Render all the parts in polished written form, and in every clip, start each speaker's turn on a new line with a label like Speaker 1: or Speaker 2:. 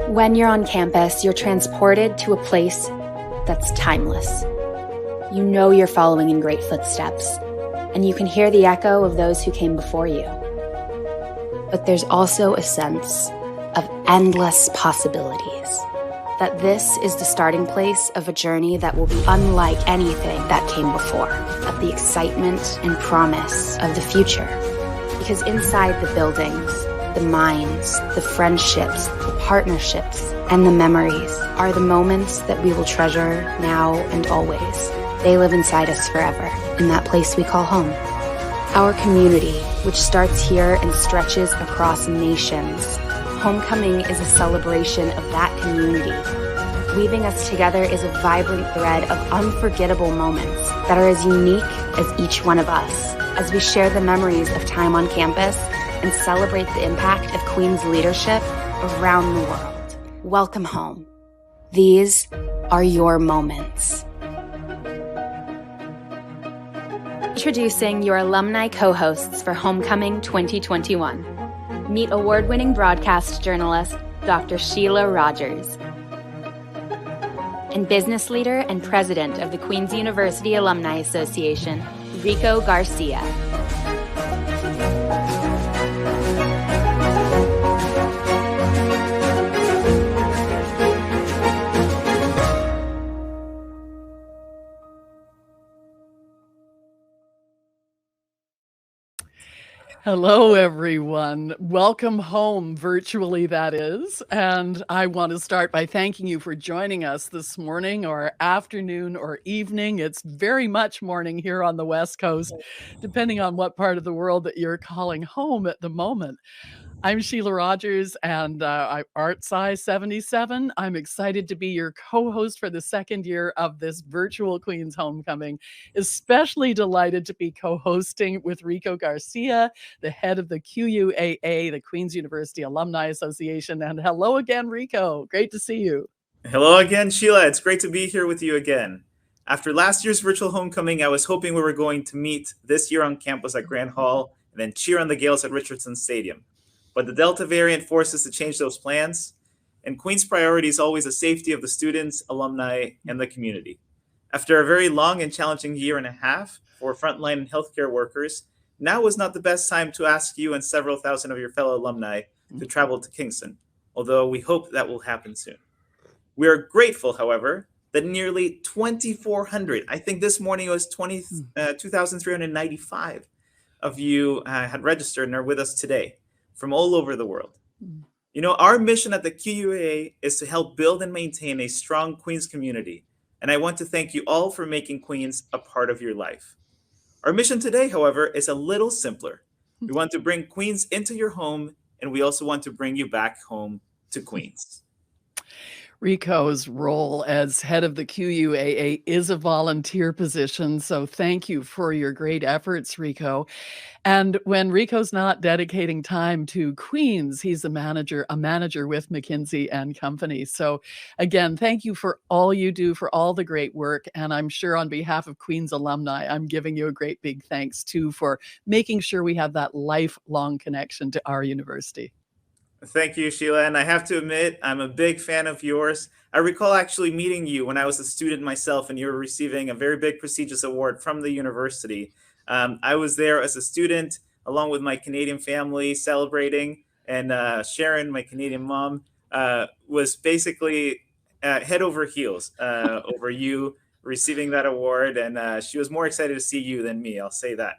Speaker 1: When you're on campus, you're transported to a place that's timeless. You know you're following in great footsteps, and you can hear the echo of those who came before you. But there's also a sense of endless possibilities, that this is the starting place of a journey that will be unlike anything that came before, of the excitement and promise of the future. Because inside the buildings, the minds, the friendships, the partnerships, and the memories are the moments that we will treasure now and always. They live inside us forever, in that place we call home. Our community, which starts here and stretches across nations. Homecoming is a celebration of that community. Weaving us together is a vibrant thread of unforgettable moments that are as unique as each one of us, as we share the memories of time on campus and celebrate the impact of Queen's leadership around the world. Welcome home. These are your moments. Introducing your alumni co-hosts for Homecoming 2021. Meet award-winning broadcast journalist, Dr. Sheila Rogers, and business leader and president of the Queen's University Alumni Association, Rico Garcia.
Speaker 2: Hello, everyone. Welcome home, virtually that is. And I want to start by thanking you for joining us this morning or afternoon or evening. It's very much morning here on the West Coast, depending on what part of the world that you're calling home at the moment. I'm Sheila Rogers, and I'm ArtSci 77. I'm excited to be your co-host for the second year of this virtual Queen's Homecoming. Especially delighted to be co-hosting with Rico Garcia, the head of the QUAA, the Queen's University Alumni Association. And hello again, Rico. Great to see you.
Speaker 3: Hello again, Sheila. It's great to be here with you again. After last year's virtual homecoming, I was hoping we were going to meet this year on campus at Grand Hall and then cheer on the Gales at Richardson Stadium. But the Delta variant forced us to change those plans, and Queen's priority is always the safety of the students, alumni, and the community. After a very long and challenging year and a half for frontline and healthcare workers, now was not the best time to ask you and several thousand of your fellow alumni to travel to Kingston, although we hope that will happen soon. We are grateful, however, that nearly 2,400, I think this morning it was 2,395 of you had registered and are with us today from all over the world. You know, our mission at the QUAA is to help build and maintain a strong Queens community, and I want to thank you all for making Queens a part of your life. Our mission today, however, is a little simpler. We want to bring Queens into your home, and we also want to bring you back home to Queens.
Speaker 2: Rico's role as head of the QUAA is a volunteer position, so thank you for your great efforts, Rico. And when Rico's not dedicating time to Queens, he's a manager with McKinsey and Company. So again, thank you for all you do, for all the great work. And I'm sure on behalf of Queens alumni, I'm giving you a great big thanks too for making sure we have that lifelong connection to our university.
Speaker 3: Thank you, Sheila. And I have to admit, I'm a big fan of yours. I recall actually meeting you when I was a student myself, and you were receiving a very big prestigious award from the university. I was there as a student, along with my Canadian family, celebrating. And Sharon, my Canadian mom, was basically head over heels over you receiving that award. And she was more excited to see you than me, I'll say that.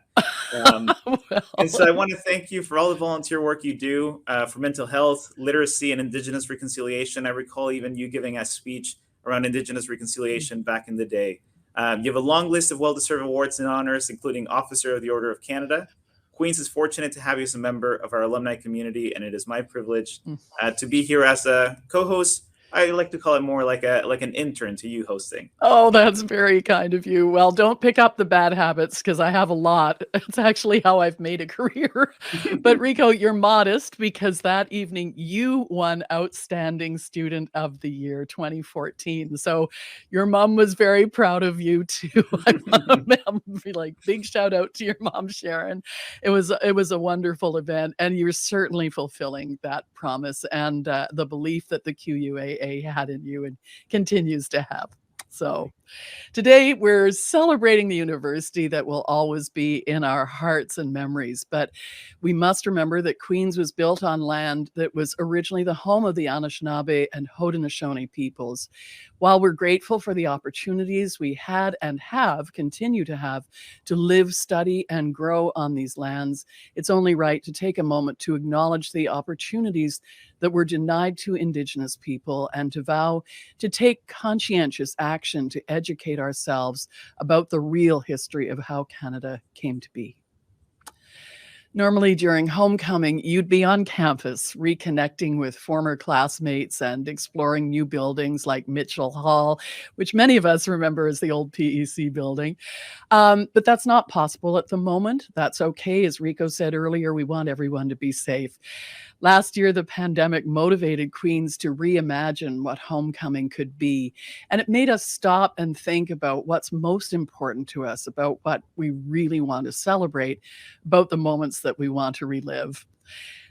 Speaker 3: And so I want to thank you for all the volunteer work you do for mental health, literacy, and Indigenous reconciliation. I recall even you giving a speech around Indigenous reconciliation back in the day. You have a long list of well-deserved awards and honors, including Officer of the Order of Canada. Queens is fortunate to have you as a member of our alumni community, and it is my privilege to be here as a co-host I like to call it more like an intern to you hosting.
Speaker 2: Oh, that's very kind of you. Well, don't pick up the bad habits because I have a lot. It's actually how I've made a career. But Rico, you're modest because that evening you won Outstanding Student of the Year 2014. So your mom was very proud of you too. I want to be like, big shout out to your mom, Sharon. It was a wonderful event, and you're certainly fulfilling that promise and the belief that the QUAA had in you and continues to have. So today we're celebrating the university that will always be in our hearts and memories. But we must remember that Queens was built on land that was originally the home of the Anishinaabe and Haudenosaunee peoples. While we're grateful for the opportunities we had and continue to have, to live, study, and grow on these lands, it's only right to take a moment to acknowledge the opportunities that were denied to Indigenous people and to vow to take conscientious action to educate ourselves about the real history of how Canada came to be. Normally during homecoming, you'd be on campus reconnecting with former classmates and exploring new buildings like Mitchell Hall, which many of us remember as the old PEC building. But that's not possible at the moment. That's okay. As Rico said earlier, we want everyone to be safe. Last year, the pandemic motivated Queens to reimagine what homecoming could be. And it made us stop and think about what's most important to us, about what we really want to celebrate, about the moments that we want to relive.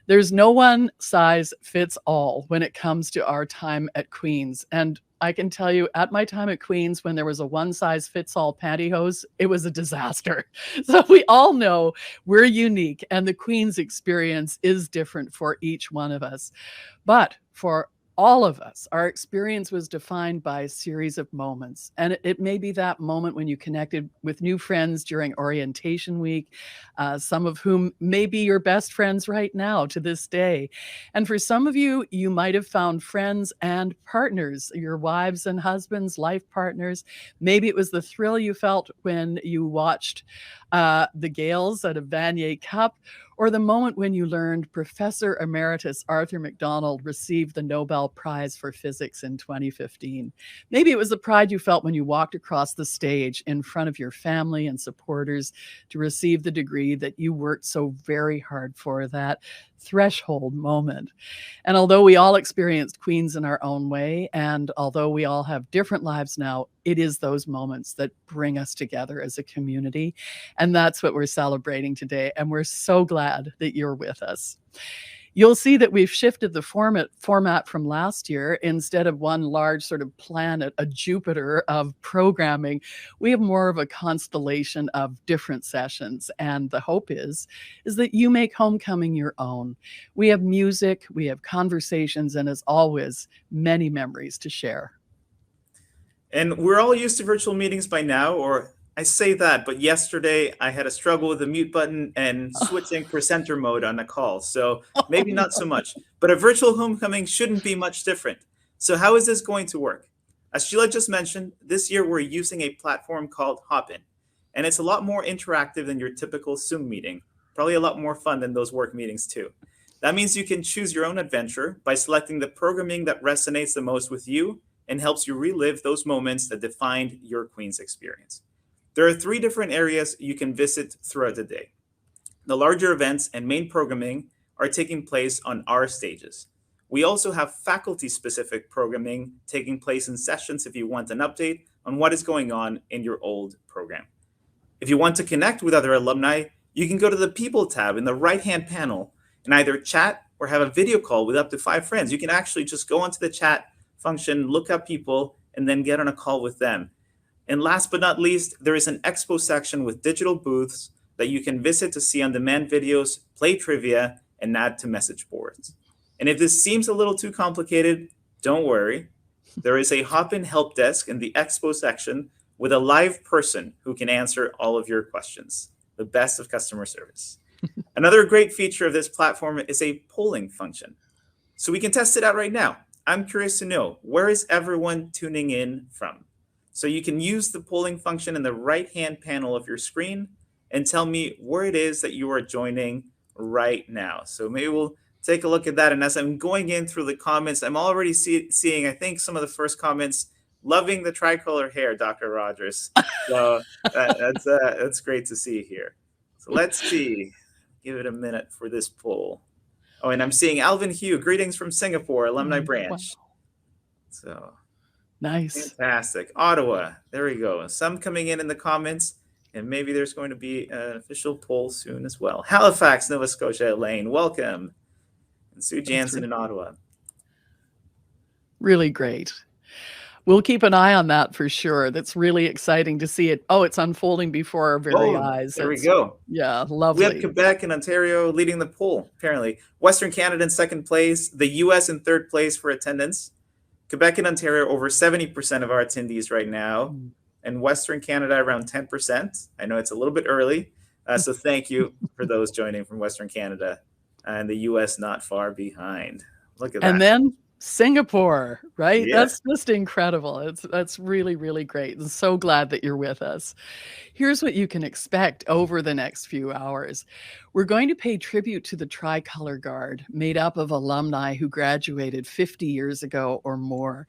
Speaker 2: There's no one size fits all when it comes to our time at Queens. And I can tell you, at my time at Queens, when there was a one size fits all pantyhose, it was a disaster. So we all know we're unique and the Queens experience is different for each one of us. But for all of us, our experience was defined by a series of moments. And it may be that moment when you connected with new friends during orientation week, some of whom may be your best friends right now to this day. And for some of you, you might have found friends and partners, your wives and husbands, life partners. Maybe it was the thrill you felt when you watched the Gales at a Vanier Cup, or the moment when you learned Professor Emeritus Arthur MacDonald received the Nobel Prize for Physics in 2015. Maybe it was the pride you felt when you walked across the stage in front of your family and supporters to receive the degree that you worked so very hard for, that threshold moment. And although we all experienced Queens in our own way, and although we all have different lives now, it is those moments that bring us together as a community. And that's what we're celebrating today. And we're so glad that you're with us. You'll see that we've shifted the format from last year. Instead of one large sort of planet, a Jupiter of programming, we have more of a constellation of different sessions. And the hope is that you make homecoming your own. We have music, we have conversations, and as always, many memories to share.
Speaker 3: And we're all used to virtual meetings by now, or I say that, but yesterday I had a struggle with the mute button and switching presenter mode on a call. So maybe not so much, but a virtual homecoming shouldn't be much different. So how is this going to work? As Sheila just mentioned, this year we're using a platform called Hopin, and it's a lot more interactive than your typical Zoom meeting, probably a lot more fun than those work meetings too. That means you can choose your own adventure by selecting the programming that resonates the most with you and helps you relive those moments that defined your Queens experience. There are 3 different areas you can visit throughout the day. The larger events and main programming are taking place on our stages. We also have faculty-specific programming taking place in sessions if you want an update on what is going on in your old program. If you want to connect with other alumni, you can go to the People tab in the right-hand panel and either chat or have a video call with up to 5 friends. You can actually just go onto the chat function, look up people, and then get on a call with them. And last but not least, there is an expo section with digital booths that you can visit to see on-demand videos, play trivia, and add to message boards. And if this seems a little too complicated, don't worry. There is a Hopin help desk in the expo section with a live person who can answer all of your questions. The best of customer service. Another great feature of this platform is a polling function. So we can test it out right now. I'm curious to know, where is everyone tuning in from? So you can use the polling function in the right-hand panel of your screen and tell me where it is that you are joining right now. So maybe we'll take a look at that. And as I'm going in through the comments, I'm already seeing, I think, some of the first comments, loving the tricolor hair, Dr. Rogers. So that's great to see here. So let's see. Give it a minute for this poll. Oh, and I'm seeing Alvin Hugh, greetings from Singapore, alumni branch.
Speaker 2: Wow.
Speaker 3: So
Speaker 2: Nice.
Speaker 3: fantastic. Ottawa, there we go. Some coming in the comments, and maybe there's going to be an official poll soon as well. Halifax, Nova Scotia, Elaine, welcome. And Sue Jansen in Ottawa.
Speaker 2: Really great. We'll keep an eye on that for sure. That's really exciting to see it. Oh, it's unfolding before our very eyes.
Speaker 3: There we go.
Speaker 2: Yeah, lovely.
Speaker 3: We have Quebec and Ontario leading the poll, apparently. Western Canada in second place, the US in third place for attendance. Quebec and Ontario over 70% of our attendees right now, and Western Canada around 10%. I know it's a little bit early, so thank you for those joining from Western Canada, and the US not far behind. Look at that.
Speaker 2: And then Singapore, right?
Speaker 3: Yeah.
Speaker 2: That's just incredible. That's really, really great. I'm so glad that you're with us. Here's what you can expect over the next few hours. We're going to pay tribute to the Tricolor Guard, made up of alumni who graduated 50 years ago or more.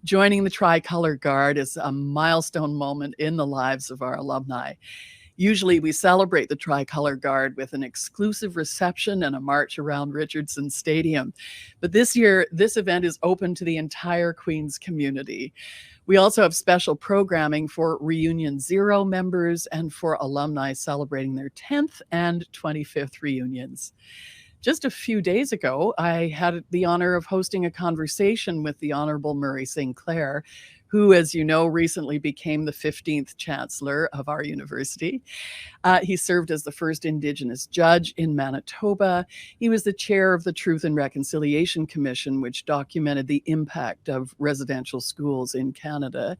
Speaker 2: Joining the Tricolor Guard is a milestone moment in the lives of our alumni. Usually we celebrate the Tricolor Guard with an exclusive reception and a march around Richardson Stadium. But this year, this event is open to the entire Queen's community. We also have special programming for Reunion Zero members and for alumni celebrating their 10th and 25th reunions. Just a few days ago, I had the honor of hosting a conversation with the Honorable Murray St. Clair, who, as you know, recently became the 15th Chancellor of our university. He served as the first Indigenous judge in Manitoba. He was the chair of the Truth and Reconciliation Commission, which documented the impact of residential schools in Canada.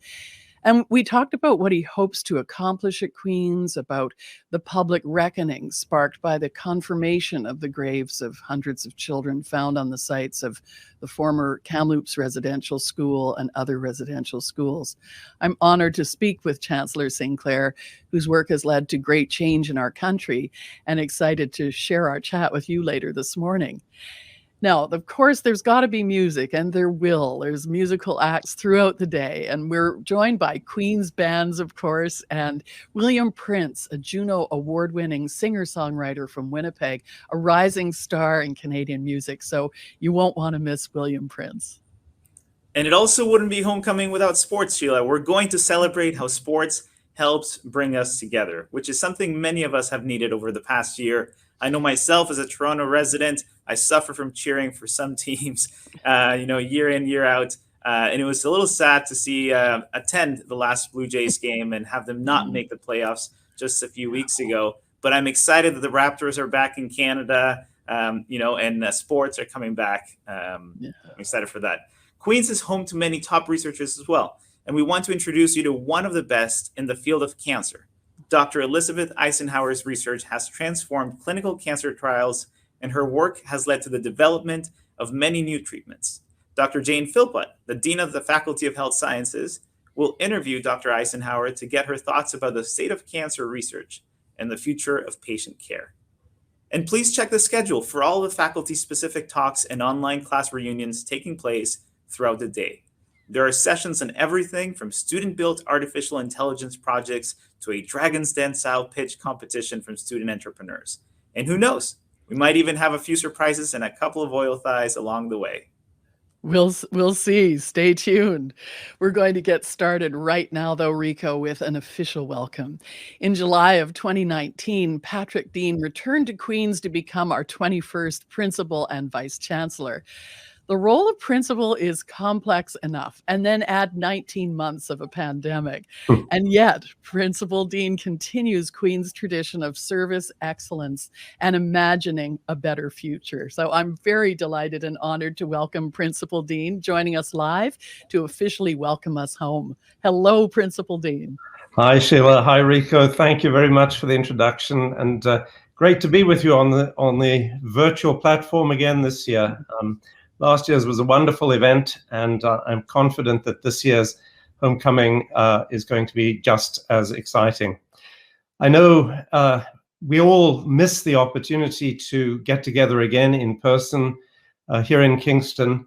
Speaker 2: And we talked about what he hopes to accomplish at Queen's, about the public reckoning sparked by the confirmation of the graves of hundreds of children found on the sites of the former Kamloops Residential School and other residential schools. I'm honored to speak with Chancellor St. Clair, whose work has led to great change in our country, and excited to share our chat with you later this morning. Now, of course, there's got to be music, and there will. There's musical acts throughout the day, and we're joined by Queen's bands, of course, and William Prince, a Juno award-winning singer-songwriter from Winnipeg, a rising star in Canadian music. So you won't want to miss William Prince.
Speaker 3: And it also wouldn't be homecoming without sports, Sheila. We're going to celebrate how sports helps bring us together, which is something many of us have needed over the past year. I know myself as a Toronto resident, I suffer from cheering for some teams, year in, year out. And it was a little sad to see attend the last Blue Jays game and have them not make the playoffs just a few weeks ago. But I'm excited that the Raptors are back in Canada, and sports are coming back. I'm excited for that. Queen's is home to many top researchers as well. And we want to introduce you to one of the best in the field of cancer. Dr. Elizabeth Eisenhower's research has transformed clinical cancer trials, and her work has led to the development of many new treatments. Dr. Jane Philpott, the Dean of the Faculty of Health Sciences, will interview Dr. Eisenhower to get her thoughts about the state of cancer research and the future of patient care. And please check the schedule for all the faculty-specific talks and online class reunions taking place throughout the day. There are sessions on everything from student-built artificial intelligence projects to a Dragon's Den-style pitch competition from student entrepreneurs. And who knows, we might even have a few surprises and a couple of oil thighs along the way.
Speaker 2: We'll see. Stay tuned. We're going to get started right now, though, Rico, with an official welcome. In July of 2019, Patrick Dean returned to Queen's to become our 21st Principal and Vice Chancellor. The role of principal is complex enough, and then add 19 months of a pandemic. And yet, Principal Dean continues Queen's tradition of service, excellence, and imagining a better future. So I'm very delighted and honored to welcome Principal Dean joining us live to officially welcome us home. Hello, Principal Dean.
Speaker 4: Hi, Sheila. Hi, Rico. Thank you very much for the introduction, and great to be with you on the virtual platform again this year. Last year's was a wonderful event, and I'm confident that this year's homecoming is going to be just as exciting. I know we all miss the opportunity to get together again in person here in Kingston.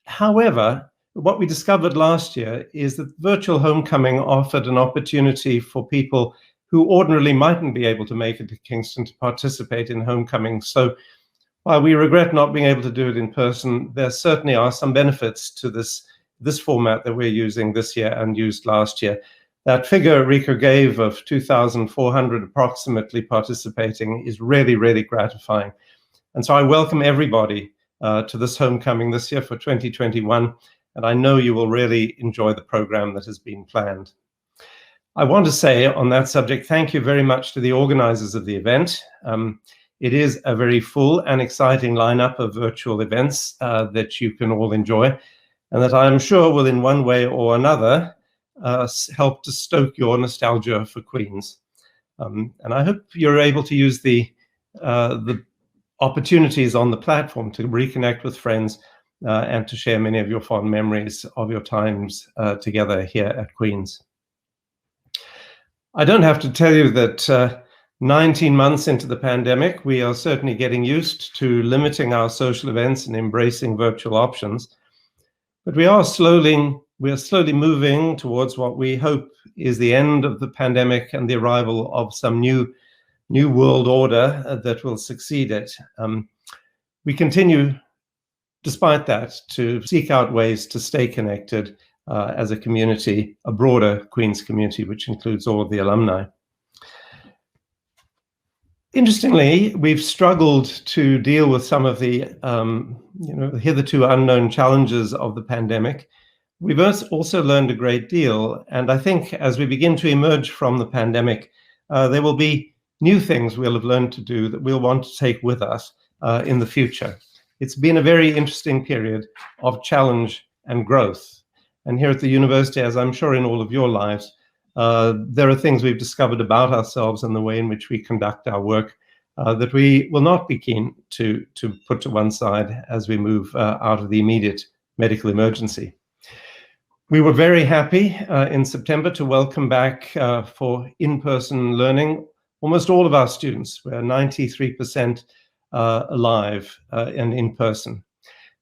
Speaker 4: However, what we discovered last year is that virtual homecoming offered an opportunity for people who ordinarily mightn't be able to make it to Kingston to participate in homecoming. So while we regret not being able to do it in person, there certainly are some benefits to this format that we're using this year and used last year. That figure Rico gave of 2,400 approximately participating is really, really gratifying. And so I welcome everybody to this homecoming this year for 2021. And I know you will really enjoy the program that has been planned. I want to say on that subject, thank you very much to the organizers of the event. It is a very full and exciting lineup of virtual events that you can all enjoy, and that I am sure will in one way or another help to stoke your nostalgia for Queen's. And I hope you're able to use the opportunities on the platform to reconnect with friends and to share many of your fond memories of your times together here at Queen's. I don't have to tell you that 19 months into the pandemic, we are certainly getting used to limiting our social events and embracing virtual options. But we are slowly moving towards what we hope is the end of the pandemic and the arrival of some new world order that will succeed it. We continue, despite that, to seek out ways to stay connected as a community, a broader Queen's community, which includes all of the alumni. Interestingly, we've struggled to deal with some of the hitherto unknown challenges of the pandemic. We've also learned a great deal, and I think as we begin to emerge from the pandemic, there will be new things we'll have learned to do that we'll want to take with us in the future. It's been a very interesting period of challenge and growth. And here at the university, as I'm sure in all of your lives, there are things we've discovered about ourselves and the way in which we conduct our work that we will not be keen to put to one side as we move out of the immediate medical emergency. We were very happy in September to welcome back for in-person learning almost all of our students. We're 93% alive and in person.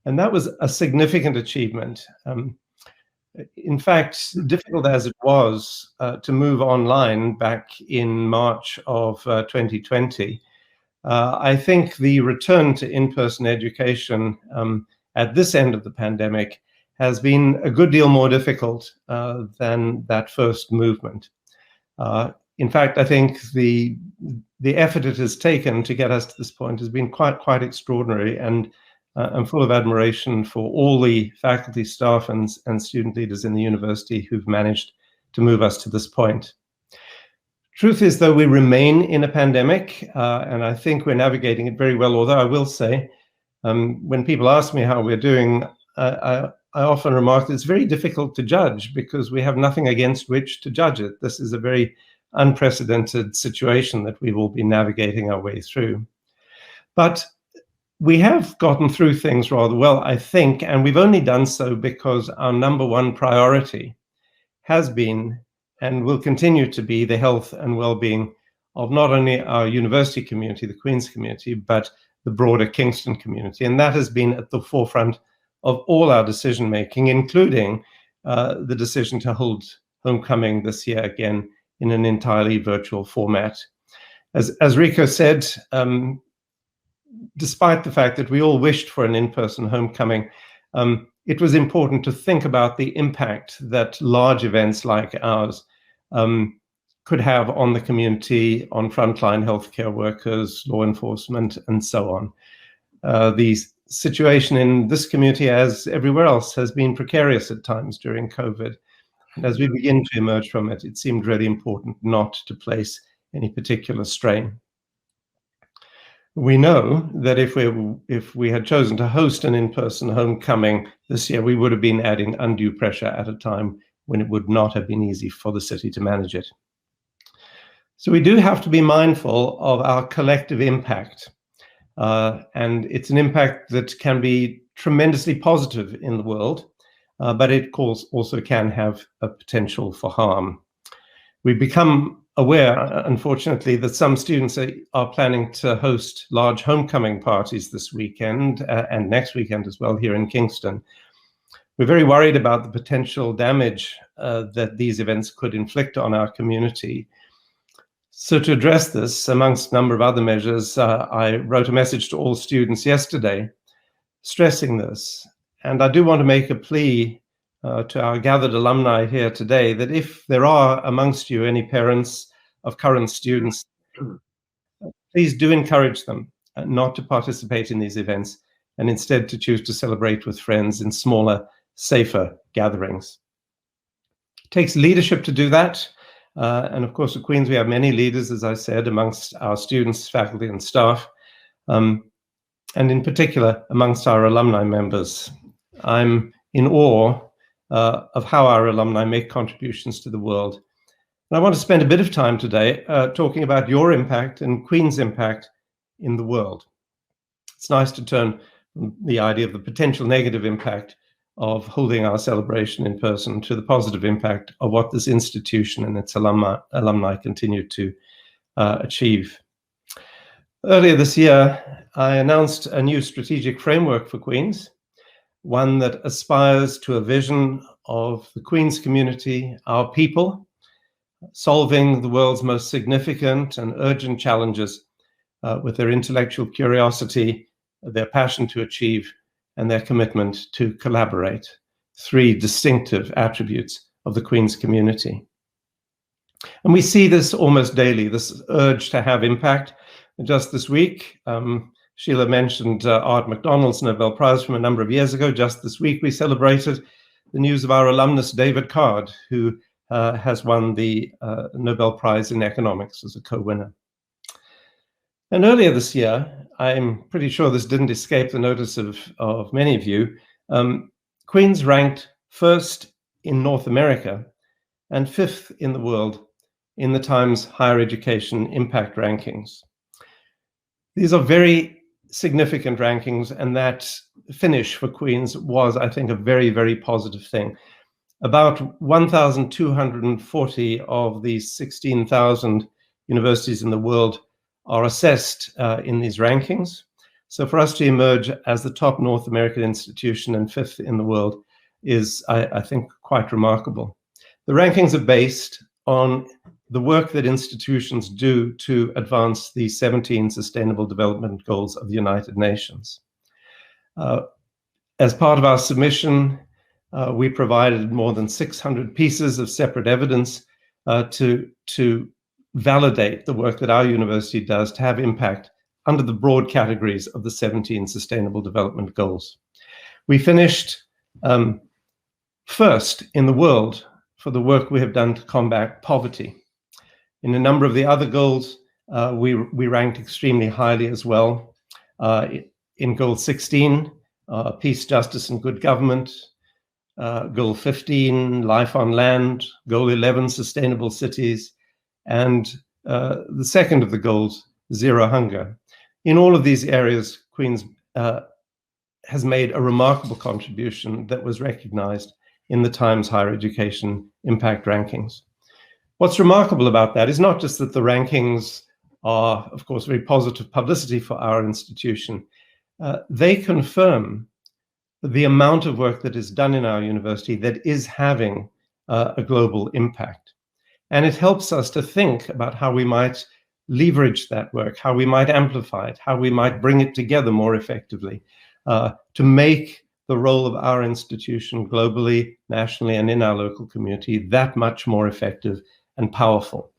Speaker 4: And that was a significant achievement. In fact, difficult as it was to move online back in March of 2020, I think the return to in-person education at this end of the pandemic has been a good deal more difficult than that first movement. In fact, I think the effort it has taken to get us to this point has been quite extraordinary, and I'm full of admiration for all the faculty, staff, and student leaders in the university who've managed to move us to this point. Truth is, though, we remain in a pandemic, and I think we're navigating it very well, although I will say, when people ask me how we're doing, I often remark that it's very difficult to judge because we have nothing against which to judge it. This is a very unprecedented situation that we've all been navigating our way through. But we have gotten through things rather well, I think, and we've only done so because our number one priority has been and will continue to be the health and well-being of not only our university community, the Queen's community, but the broader Kingston community. And that has been at the forefront of all our decision-making, including the decision to hold homecoming this year again in an entirely virtual format. As Rico said, despite the fact that we all wished for an in-person homecoming, it was important to think about the impact that large events like ours could have on the community, on frontline healthcare workers, law enforcement, and so on. The situation in this community, as everywhere else, has been precarious at times during COVID. And as we begin to emerge from it, it seemed really important not to place any particular strain. We know that if we had chosen to host an in-person homecoming this year, we would have been adding undue pressure at a time when it would not have been easy for the city to manage it. So we do have to be mindful of our collective impact. And it's an impact that can be tremendously positive in the world, but it also can have a potential for harm. We've become aware, unfortunately, that some students are planning to host large homecoming parties this weekend and next weekend as well here in Kingston. We're very worried about the potential damage that these events could inflict on our community. So to address this, amongst a number of other measures, I wrote a message to all students yesterday stressing this. And I do want to make a plea to our gathered alumni here today that if there are amongst you any parents of current students, please do encourage them not to participate in these events and instead to choose to celebrate with friends in smaller, safer gatherings. It takes leadership to do that. And of course, at Queen's, we have many leaders, as I said, amongst our students, faculty, and staff, and in particular, amongst our alumni members. I'm in awe of how our alumni make contributions to the world. And I want to spend a bit of time today talking about your impact and Queen's impact in the world. It's nice to turn the idea of the potential negative impact of holding our celebration in person to the positive impact of what this institution and its alumni continue to achieve. Earlier this year, I announced a new strategic framework for Queen's, one that aspires to a vision of the Queen's community, our people, solving the world's most significant and urgent challenges with their intellectual curiosity, their passion to achieve, and their commitment to collaborate. Three distinctive attributes of the Queen's community. And we see this almost daily, this urge to have impact. Just this week, Sheila mentioned Art MacDonald's Nobel Prize from a number of years ago. Just this week, we celebrated the news of our alumnus, David Card, who has won the Nobel Prize in Economics as a co-winner. And earlier this year, I'm pretty sure this didn't escape the notice of many of you, Queen's ranked first in North America and fifth in the world in the Times Higher Education Impact Rankings. These are very significant rankings, and that finish for Queen's was, I think, a very, very positive thing. About 1,240 of these 16,000 universities in the world are assessed in these rankings. So for us to emerge as the top North American institution and fifth in the world is, I think, quite remarkable. The rankings are based on the work that institutions do to advance the 17 Sustainable Development Goals of the United Nations. As part of our submission, we provided more than 600 pieces of separate evidence to validate the work that our university does to have impact under the broad categories of the 17 Sustainable Development Goals. We finished first in the world for the work we have done to combat poverty. In a number of the other goals, we ranked extremely highly as well. In Goal 16, Peace, Justice, and Good Government. Goal 15, Life on Land. Goal 11, Sustainable Cities. And the second of the goals, Zero Hunger. In all of these areas, Queen's has made a remarkable contribution that was recognized in the Times Higher Education Impact Rankings. What's remarkable about that is not just that the rankings are, of course, very positive publicity for our institution. They confirm the amount of work that is done in our university that is having a global impact. And it helps us to think about how we might leverage that work, how we might amplify it, how we might bring it together more effectively to make the role of our institution globally, nationally, and in our local community that much more effective and powerful.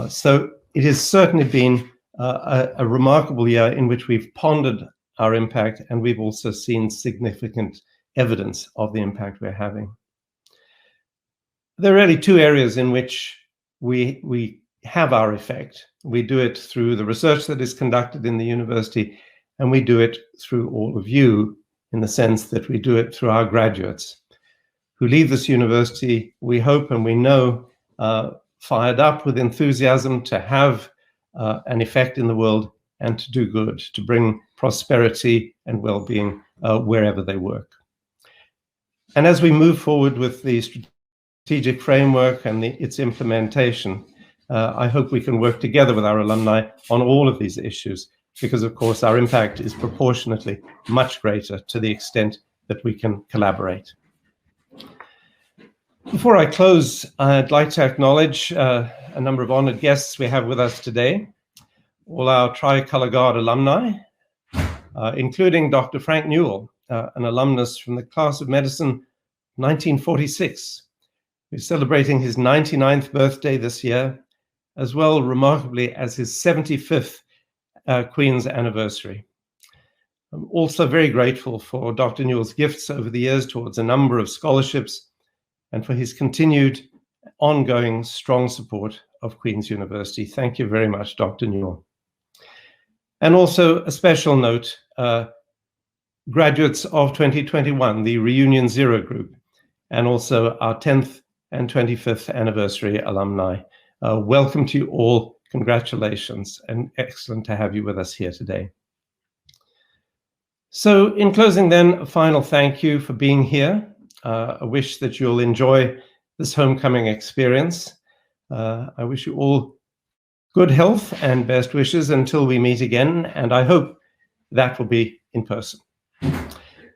Speaker 4: So it has certainly been a remarkable year in which we've pondered our impact, and we've also seen significant evidence of the impact we're having. There are really two areas in which we have our effect. We do it through the research that is conducted in the university, and we do it through all of you in the sense that we do it through our graduates who leave this university, we hope and we know, fired up with enthusiasm to have an effect in the world and to do good, to bring prosperity and well-being wherever they work. And as we move forward with the strategic framework and its implementation, I hope we can work together with our alumni on all of these issues, because of course our impact is proportionately much greater to the extent that we can collaborate. Before I close, I'd like to acknowledge a number of honored guests we have with us today. All our Tricolor Guard alumni, including Dr. Frank Newell, an alumnus from the class of medicine 1946, who's celebrating his 99th birthday this year, as well, remarkably, as his 75th Queen's anniversary. I'm also very grateful for Dr. Newell's gifts over the years towards a number of scholarships and for his continued ongoing strong support of Queen's University. Thank you very much, Dr. Newell. And also a special note, graduates of 2021, the Reunion Zero group, and also our 10th and 25th anniversary alumni. Welcome to you all. Congratulations, and excellent to have you with us here today. So in closing then, a final thank you for being here. I wish that you'll enjoy this homecoming experience. I wish you all good health and best wishes until we meet again, and I hope that will be in person.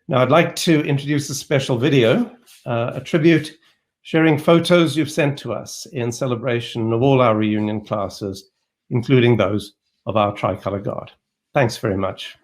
Speaker 4: Now I'd like to introduce a special video, a tribute sharing photos you've sent to us in celebration of all our reunion classes, including those of our Tricolor Guard. Thanks very much.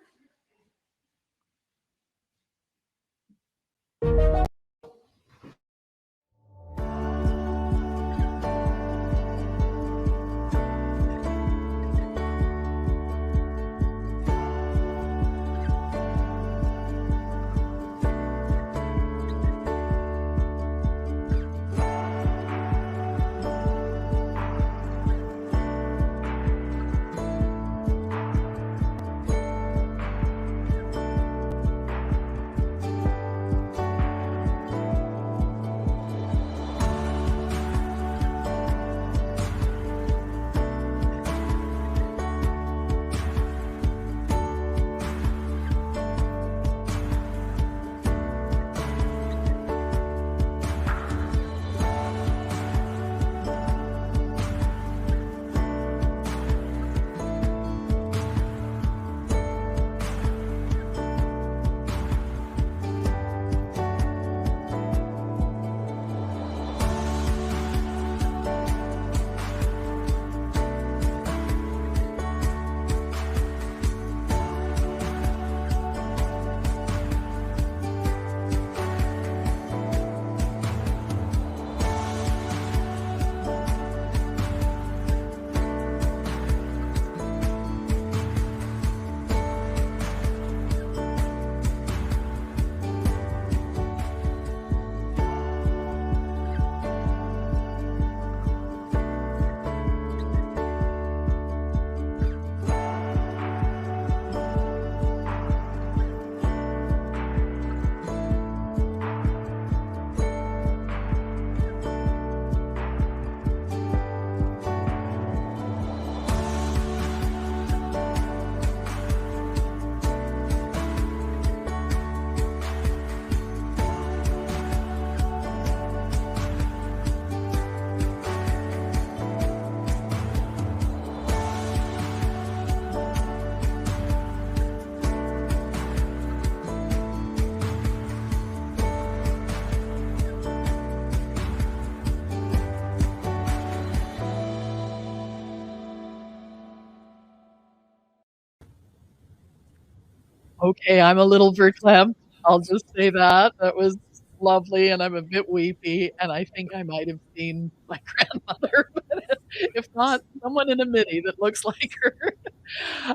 Speaker 2: Okay, I'm a little verklempt. I'll just say that. That was lovely, and I'm a bit weepy, and I think I might have seen my grandmother, but if not, someone in a mini that looks like her.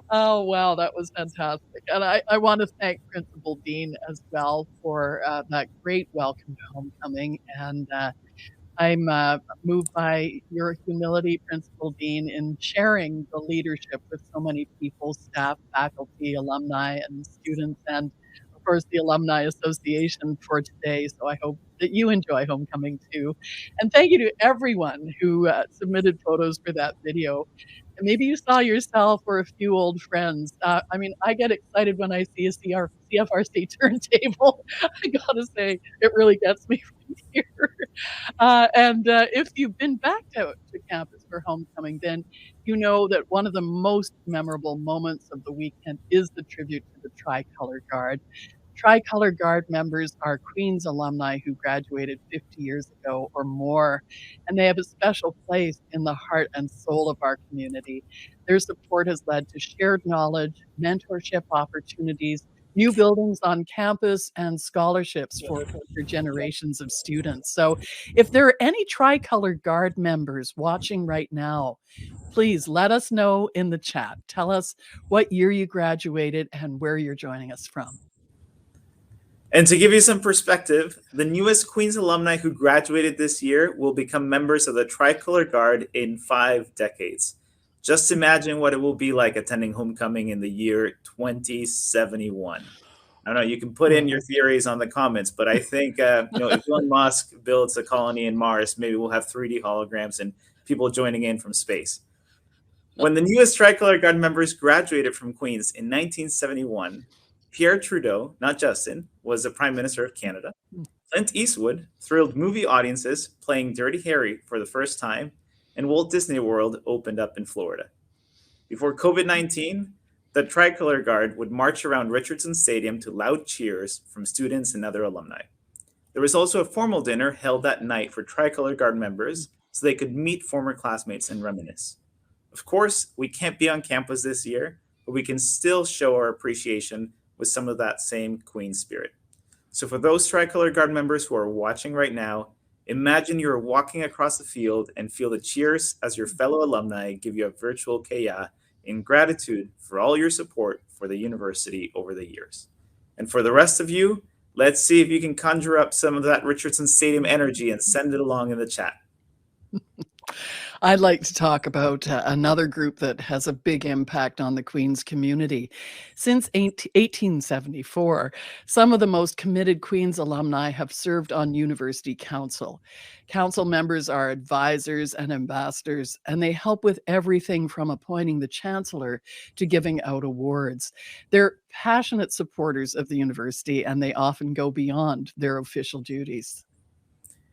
Speaker 2: Oh, wow, that was fantastic. And I want to thank Principal Dean as well for that great welcome to homecoming. And I'm moved by your humility, Principal Dean, in sharing the leadership with so many people, staff, faculty, alumni, and students, and of course the Alumni Association for today. So I hope that you enjoy homecoming too. And thank you to everyone who submitted photos for that video. And maybe you saw yourself or a few old friends. I mean, I get excited when I see a CFRC turntable. I gotta say, it really gets me right here. If you've been back to campus for homecoming, then you know that one of the most memorable moments of the weekend is the tribute to the Tricolor Guard. Tricolor Guard members are Queen's alumni who graduated 50 years ago or more, and they have a special place in the heart and soul of our community. Their support has led to shared knowledge, mentorship opportunities, new buildings on campus, and scholarships for future generations of students. So if there are any Tricolor Guard members watching right now, please let us know in the chat. Tell us what year you graduated and where you're joining us from.
Speaker 3: And to give you some perspective, the newest Queen's alumni who graduated this year will become members of the Tricolor Guard in 5 decades. Just imagine what it will be like attending homecoming in the year 2071. I don't know, you can put in your theories on the comments, but I think if Elon Musk builds a colony in Mars, maybe we'll have 3D holograms and people joining in from space. When the newest Tricolor Guard members graduated from Queen's in 1971, Pierre Trudeau, not Justin, was the Prime Minister of Canada. Clint Eastwood thrilled movie audiences playing Dirty Harry for the first time, and Walt Disney World opened up in Florida. Before COVID-19, the Tricolor Guard would march around Richardson Stadium to loud cheers from students and other alumni. There was also a formal dinner held that night for Tricolor Guard members so they could meet former classmates and reminisce. Of course, we can't be on campus this year, but we can still show our appreciation with some of that same Queen spirit. So for those Tricolor Guard members who are watching right now, imagine you're walking across the field and feel the cheers as your fellow alumni give you a virtual kaya in gratitude for all your support for the university over the years. And for the rest of you, let's see if you can conjure up some of that Richardson Stadium energy and send it along in the chat.
Speaker 2: I'd like to talk about another group that has a big impact on the Queen's community. Since 1874, some of the most committed Queen's alumni have served on University Council. Council members are advisors and ambassadors, and they help with everything from appointing the chancellor to giving out awards. They're passionate supporters of the university, and they often go beyond their official duties.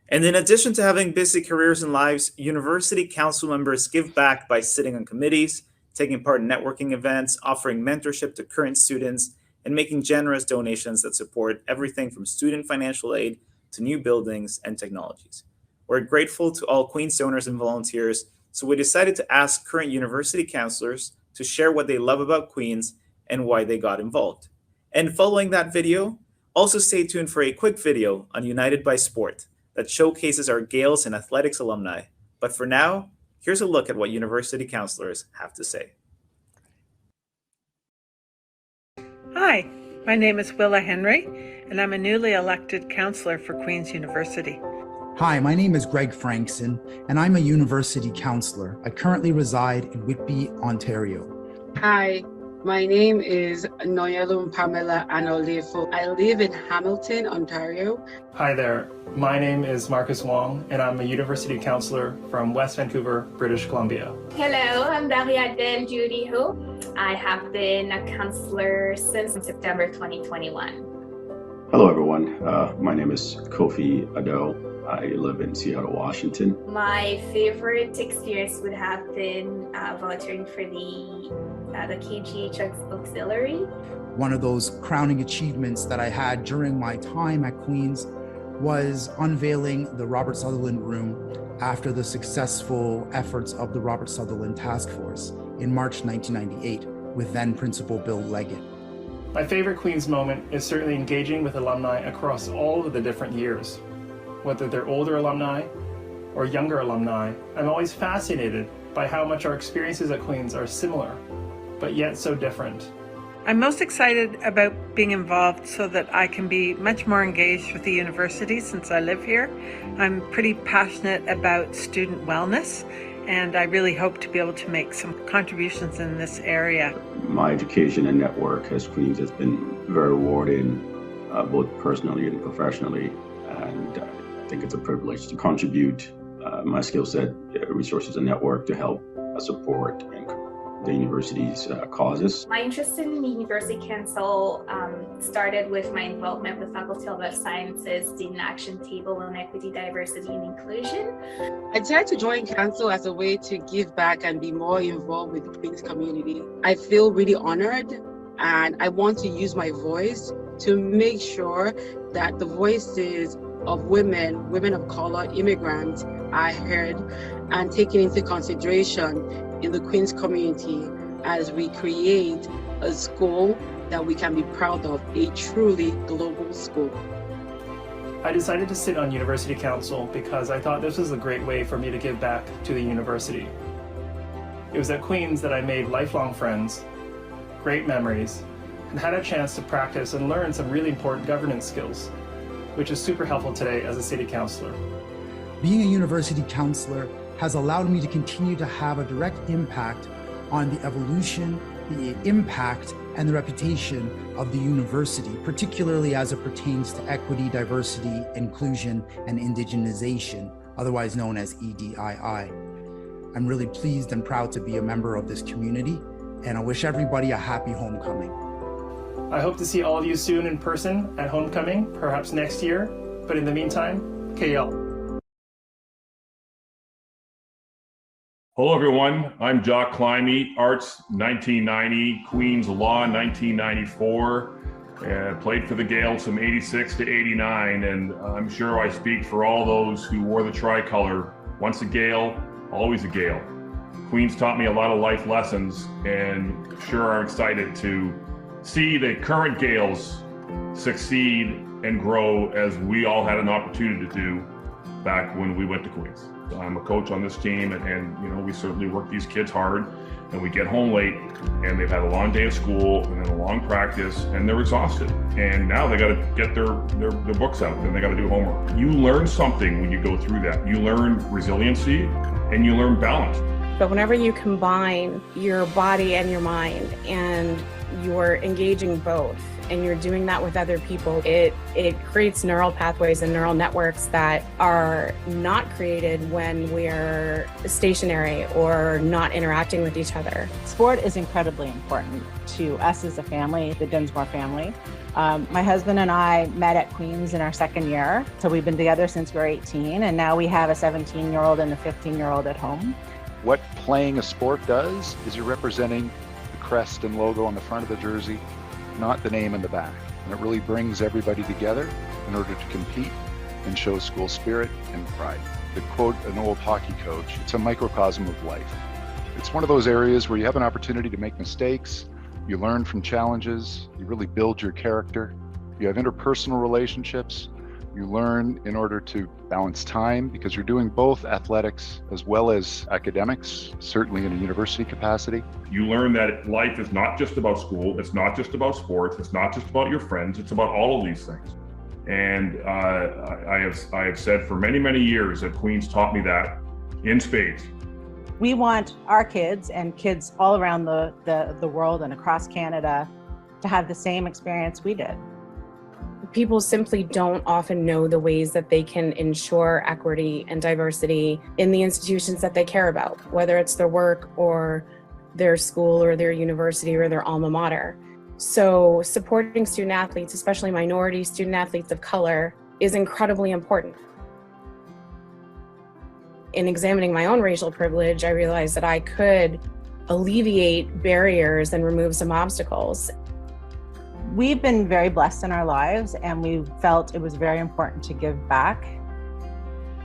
Speaker 3: And in addition to having busy careers and lives, university council members give back by sitting on committees, taking part in networking events, offering mentorship to current students, and making generous donations that support everything from student financial aid to new buildings and technologies. We're grateful to all Queen's donors and volunteers, so we decided to ask current university counselors to share what they love about Queen's and why they got involved. And following that video, also stay tuned for a quick video on United by Sport that showcases our Gales and athletics alumni. But for now, here's a look at what university counselors have to say.
Speaker 5: Hi, my name is Willa Henry, and I'm a newly elected counselor for Queen's University.
Speaker 6: Hi, my name is Greg Frankson, and I'm a university counselor. I currently reside in Whitby, Ontario.
Speaker 7: Hi, my name is Noyelum Pamela Anolefo. I live in Hamilton, Ontario.
Speaker 8: Hi there, my name is Marcus Wong, and I'm a university counselor from West Vancouver, British Columbia.
Speaker 9: Hello, I'm Dariadel Judy Ho. I have been a counselor since September 2021.
Speaker 10: Hello everyone, my name is Kofi Ado. I live in Seattle, Washington.
Speaker 9: My favorite experience would have been volunteering for the KGH Auxiliary.
Speaker 6: One of those crowning achievements that I had during my time at Queen's was unveiling the Robert Sutherland Room after the successful efforts of the Robert Sutherland Task Force in March 1998 with then Principal Bill Leggett.
Speaker 8: My favorite Queen's moment is certainly engaging with alumni across all of the different years. Whether they're older alumni or younger alumni, I'm always fascinated by how much our experiences at Queen's are similar, but yet so different.
Speaker 5: I'm most excited about being involved so that I can be much more engaged with the university since I live here. I'm pretty passionate about student wellness, and I really hope to be able to make some contributions in this area.
Speaker 10: My education and network at Queen's has been very rewarding. both personally and professionally. And I think it's a privilege to contribute my skill set, resources, and network to help support the university's causes.
Speaker 9: My interest in the University Council started with my involvement with Faculty of Life Sciences Student Action Table on Equity, Diversity, and Inclusion.
Speaker 7: I decided to join Council as a way to give back and be more involved with the Queen's community. I feel really honored, and I want to use my voice to make sure that the voices of women of color, immigrants are heard and taken into consideration in the Queen's community as we create a school that we can be proud of, a truly global school.
Speaker 8: I decided to sit on University Council because I thought this was a great way for me to give back to the university. It was at Queen's that I made lifelong friends, great memories, and had a chance to practice and learn some really important governance skills, which is super helpful today as a city councillor.
Speaker 6: Being a university councillor has allowed me to continue to have a direct impact on the evolution, the impact, and the reputation of the university, particularly as it pertains to equity, diversity, inclusion, and indigenization, otherwise known as EDII. I'm really pleased and proud to be a member of this community, and I wish everybody a happy homecoming.
Speaker 8: I hope to see all of you soon in person at homecoming, perhaps next year, but in the meantime, KL.
Speaker 11: Hello, everyone. I'm Jock Climie, Arts 1990, Queen's Law 1994, played for the Gales from 86 to 89, and I'm sure I speak for all those who wore the tricolor. Once a Gale, always a Gale. Queen's taught me a lot of life lessons, and sure are excited to see the current Gales succeed and grow as we all had an opportunity to do back when we went to Queen's. I'm a coach on this team, and you know, we certainly work these kids hard, and we get home late, and they've had a long day of school and then a long practice, and they're exhausted. And now they got to get their books out, and they got to do homework. You learn something when you go through that. You learn resiliency, and you learn balance.
Speaker 12: But whenever you combine your body and your mind, and you're engaging both, and you're doing that with other people, it creates neural pathways and neural networks that are not created when we're stationary or not interacting with each other.
Speaker 13: Sport is incredibly important to us as a family, the Dinsmore family. My husband and I met at Queen's in our second year, so we've been together since we were 18, and now we have a 17-year-old and a 15-year-old at home.
Speaker 14: What playing a sport does is you're representing the crest and logo on the front of the jersey, not the name in the back. And it really brings everybody together in order to compete and show school spirit and pride. To quote an old hockey coach, it's a microcosm of life. It's one of those areas where you have an opportunity to make mistakes, you learn from challenges, you really build your character, you have interpersonal relationships, you learn in order to balance time because you're doing both athletics as well as academics, certainly in a university capacity.
Speaker 11: You learn that life is not just about school, it's not just about sports, it's not just about your friends, it's about all of these things. And I have said for many, many years that Queen's taught me that in spades.
Speaker 13: We want our kids and kids all around the world and across Canada to have the same experience we did.
Speaker 12: People simply don't often know the ways that they can ensure equity and diversity in the institutions that they care about, whether it's their work or their school or their university or their alma mater. So supporting student athletes, especially minority student athletes of color, is incredibly important. In examining my own racial privilege, I realized that I could alleviate barriers and remove some obstacles.
Speaker 13: We've been very blessed in our lives, and we felt it was very important to give back.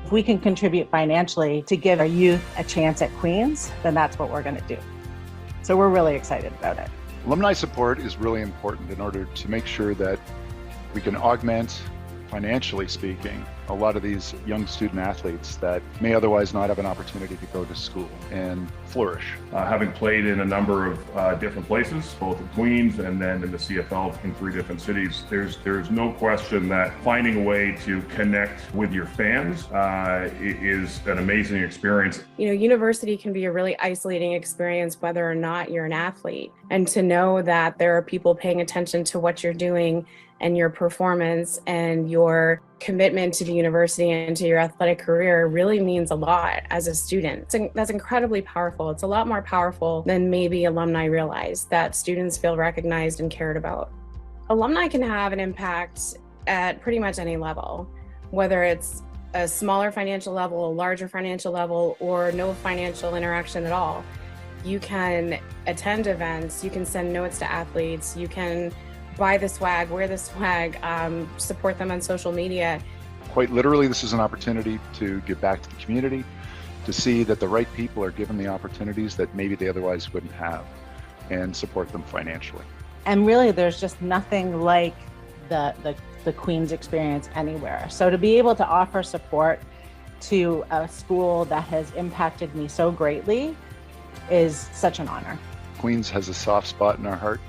Speaker 13: If we can contribute financially to give our youth a chance at Queen's, then that's what we're going to do. So we're really excited about it.
Speaker 14: Alumni support is really important in order to make sure that we can augment, financially speaking, a lot of these young student athletes that may otherwise not have an opportunity to go to school and flourish.
Speaker 11: Having played in a number of different places, both at Queen's and then in the CFL in 3 different cities, there's no question that finding a way to connect with your fans is an amazing experience.
Speaker 12: You know, university can be a really isolating experience whether or not you're an athlete. And to know that there are people paying attention to what you're doing and your performance and your commitment to the university and to your athletic career really means a lot as a student. That's incredibly powerful. It's a lot more powerful than maybe alumni realize, that students feel recognized and cared about. Alumni can have an impact at pretty much any level, whether it's a smaller financial level, a larger financial level, or no financial interaction at all. You can attend events, you can send notes to athletes, you can buy the swag, wear the swag, support them on social media.
Speaker 14: Quite literally, this is an opportunity to give back to the community, to see that the right people are given the opportunities that maybe they otherwise wouldn't have, and support them financially.
Speaker 13: And really, there's just nothing like the Queen's experience anywhere. So to be able to offer support to a school that has impacted me so greatly is such an honor.
Speaker 14: Queen's has a soft spot in our heart,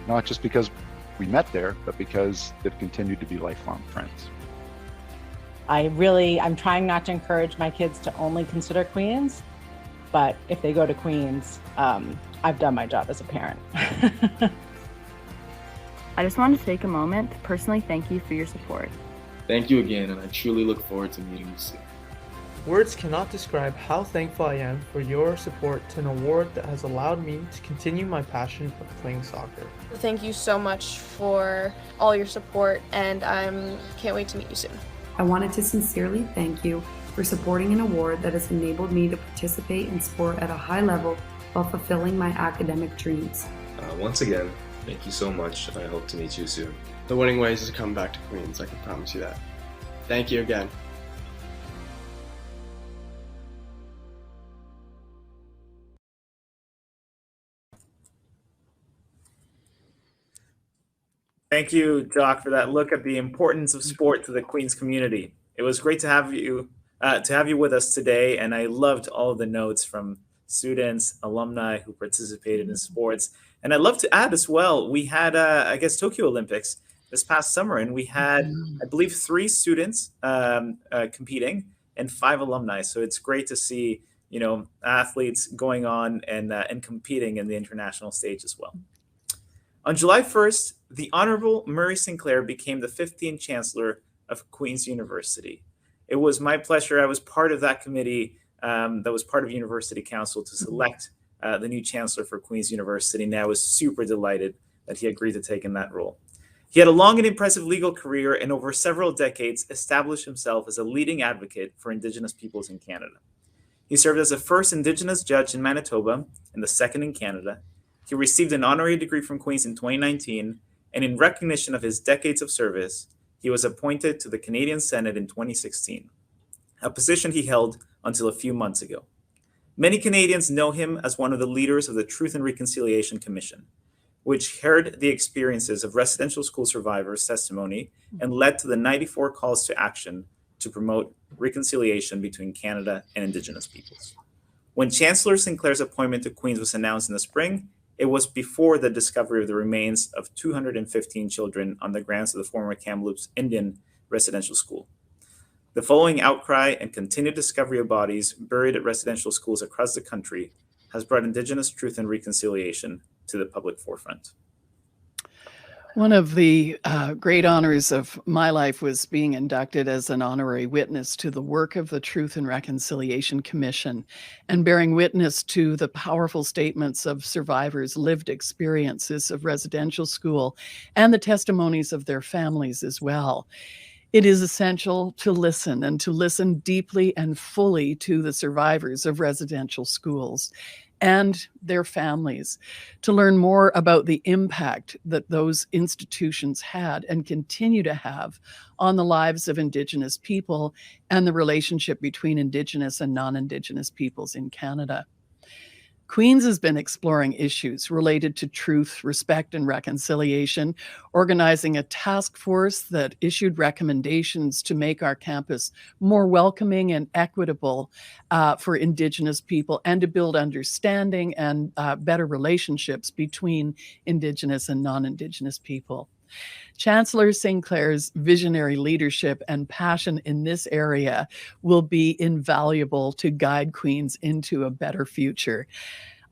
Speaker 14: not just because we met there, but because they've continued to be lifelong friends.
Speaker 13: I'm trying not to encourage my kids to only consider Queen's, but if they go to Queen's, I've done my job as a parent.
Speaker 15: I just wanted to take a moment to personally thank you for your support.
Speaker 16: Thank you again, and I truly look forward to meeting you soon.
Speaker 17: Words cannot describe how thankful I am for your support to an award that has allowed me to continue my passion of playing soccer.
Speaker 18: Thank you so much for all your support, and I can't wait to meet you soon.
Speaker 19: I wanted to sincerely thank you for supporting an award that has enabled me to participate in sport at a high level while fulfilling my academic dreams.
Speaker 16: Once again, thank you so much, and I hope to meet you soon.
Speaker 20: The winning way is to come back to Queens, I can promise you that. Thank you again.
Speaker 3: Thank you, Jock, for that look at the importance of sport to the Queens community. It was great to have you with us today, and I loved all of the notes from students, alumni who participated in sports. And I'd love to add as well, we had, Tokyo Olympics this past summer, and we had, I believe, 3 students competing and 5 alumni. So it's great to see, athletes going on and competing in the international stage as well. On July 1st, the Honorable Murray Sinclair became the 15th Chancellor of Queen's University. It was my pleasure. I was part of that committee that was part of University Council to select the new Chancellor for Queen's University, and I was super delighted that he agreed to take in that role. He had a long and impressive legal career and over several decades established himself as a leading advocate for Indigenous peoples in Canada. He served as the first Indigenous judge in Manitoba and the second in Canada. He received an honorary degree from Queen's in 2019, and in recognition of his decades of service, he was appointed to the Canadian Senate in 2016, a position he held until a few months ago. Many Canadians know him as one of the leaders of the Truth and Reconciliation Commission, which heard the experiences of residential school survivors' testimony and led to the 94 calls to action to promote reconciliation between Canada and Indigenous peoples. When Chancellor Sinclair's appointment to Queen's was announced in the spring, it was before the discovery of the remains of 215 children on the grounds of the former Kamloops Indian Residential School. The following outcry and continued discovery of bodies buried at residential schools across the country has brought Indigenous truth and reconciliation to the public forefront.
Speaker 2: One of the great honors of my life was being inducted as an honorary witness to the work of the Truth and Reconciliation Commission and bearing witness to the powerful statements of survivors' lived experiences of residential school and the testimonies of their families as well. It is essential to listen and to listen deeply and fully to the survivors of residential schools and their families, to learn more about the impact that those institutions had and continue to have on the lives of Indigenous people and the relationship between Indigenous and non-Indigenous peoples in Canada. Queen's has been exploring issues related to truth, respect, and reconciliation, organizing a task force that issued recommendations to make our campus more welcoming and equitable for Indigenous people and to build understanding and better relationships between Indigenous and non-Indigenous people. Chancellor Sinclair's visionary leadership and passion in this area will be invaluable to guide Queen's into a better future.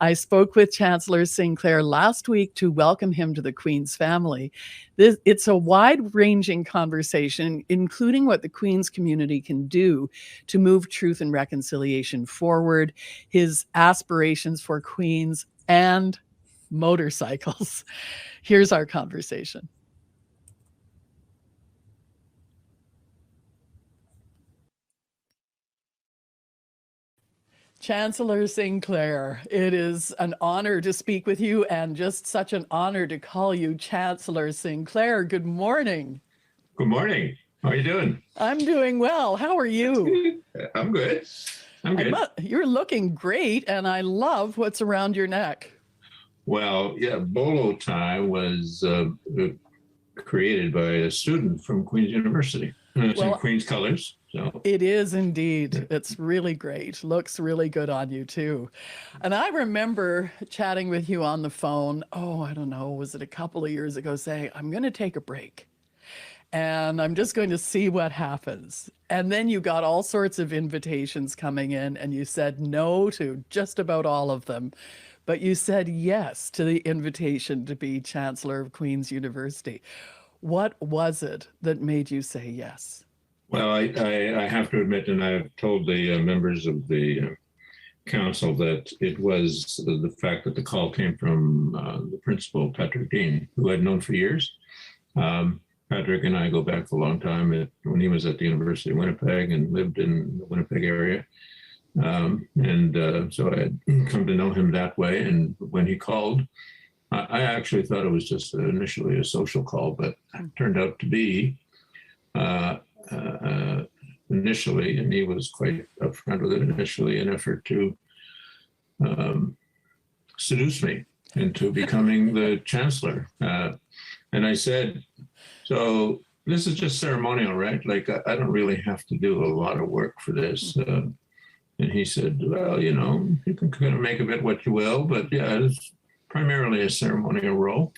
Speaker 2: I spoke with Chancellor Sinclair last week to welcome him to the Queen's family. It's a wide-ranging conversation, including what the Queen's community can do to move truth and reconciliation forward, his aspirations for Queens, and motorcycles. Here's our conversation. Chancellor Sinclair, it is an honor to speak with you and just such an honor to call you Chancellor Sinclair. Good morning.
Speaker 21: Good morning. How are you doing?
Speaker 2: I'm doing well. How are you?
Speaker 21: I'm good. I'm good.
Speaker 2: You're looking great, and I love what's around your neck.
Speaker 21: Well, yeah, bolo tie was created by a student from Queen's University. It's in Queen's colors. So.
Speaker 2: It is indeed. It's really great. Looks really good on you too. And I remember chatting with you on the phone, I don't know, was it a couple of years ago, saying, I'm going to take a break and I'm just going to see what happens. And then you got all sorts of invitations coming in and you said no to just about all of them. But you said yes to the invitation to be Chancellor of Queen's University. What was it that made you say yes?
Speaker 21: Well, I have to admit, and I've told the members of the council that it was the fact that the call came from the principal, Patrick Dean, who I'd known for years. Patrick and I go back a long time when he was at the University of Winnipeg and lived in the Winnipeg area. So I had come to know him that way. And when he called, I actually thought it was just initially a social call, but it turned out to be initially, and he was quite upfront with it initially, an effort to seduce me into becoming the chancellor. And I said, so this is just ceremonial, right? Like, I don't really have to do a lot of work for this. And he said, well, you can kind of make of it what you will, but yeah, it's primarily a ceremonial role.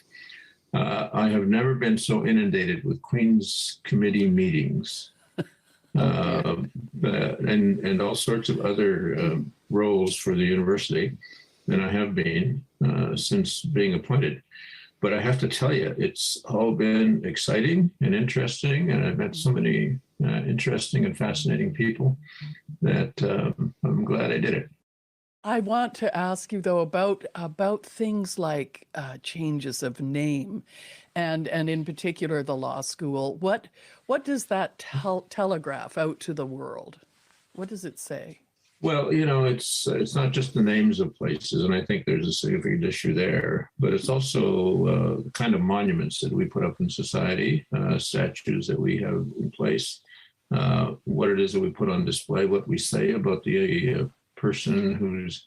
Speaker 21: I have never been so inundated with Queen's Committee meetings and all sorts of other roles for the university than I have been since being appointed. But I have to tell you, it's all been exciting and interesting, and I've met so many interesting and fascinating people that I'm glad I did it.
Speaker 2: I want to ask you, though, about things like changes of name and in particular the law school. What does that telegraph out to the world? What does it say?
Speaker 21: Well, it's not just the names of places, and I think there's a significant issue there, but it's also the kind of monuments that we put up in society, statues that we have in place, what it is that we put on display, what we say about the person whose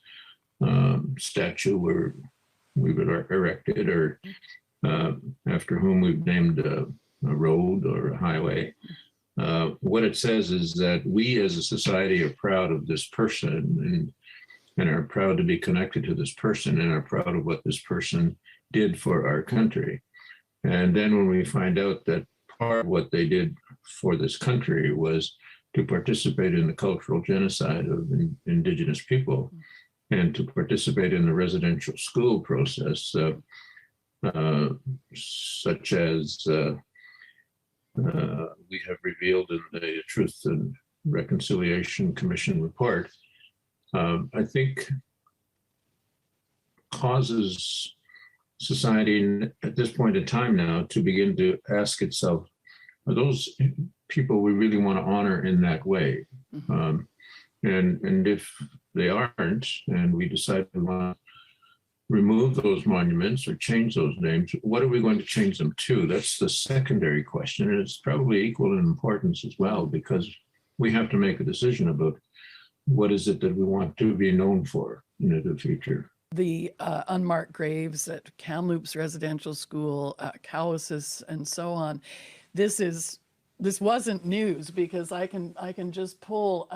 Speaker 21: statue we've erected or after whom we've named a road or a highway. What it says is that we as a society are proud of this person and are proud to be connected to this person and are proud of what this person did for our country. And then when we find out that part of what they did for this country was to participate in the cultural genocide of Indigenous people and to participate in the residential school process, such as we have revealed in the Truth and Reconciliation Commission report, I think causes society at this point in time now to begin to ask itself, are those people we really want to honor in that way? And if they aren't, and we decide we want to remove those monuments or change those names, what are we going to change them to? That's the secondary question. And it's probably equal in importance as well, because we have to make a decision about what is it that we want to be known for in the future.
Speaker 2: The unmarked graves at Kamloops Residential School, Cowessess, and so on. This wasn't news, because I can just pull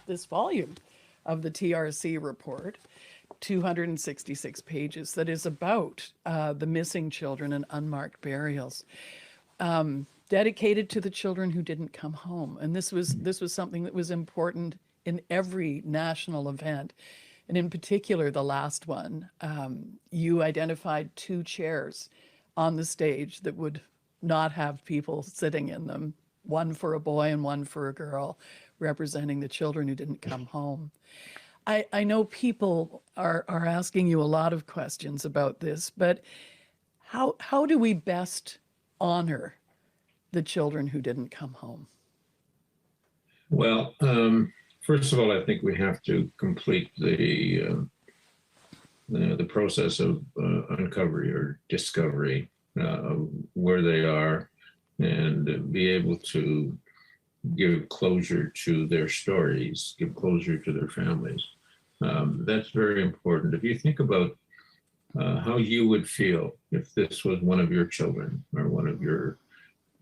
Speaker 2: this volume of the TRC report, 266 pages, that is about the missing children and unmarked burials, dedicated to the children who didn't come home. And this was something that was important in every national event, And in particular, the last one, you identified 2 chairs on the stage that would not have people sitting in them, one for a boy and one for a girl, representing the children who didn't come home. I know people are asking you a lot of questions about this, but how do we best honor the children who didn't come home?
Speaker 21: Well, first of all, I think we have to complete the process of uncovery or discovery where they are, and be able to give closure to their stories, give closure to their families. That's very important. If you think about how you would feel if this was one of your children or one of your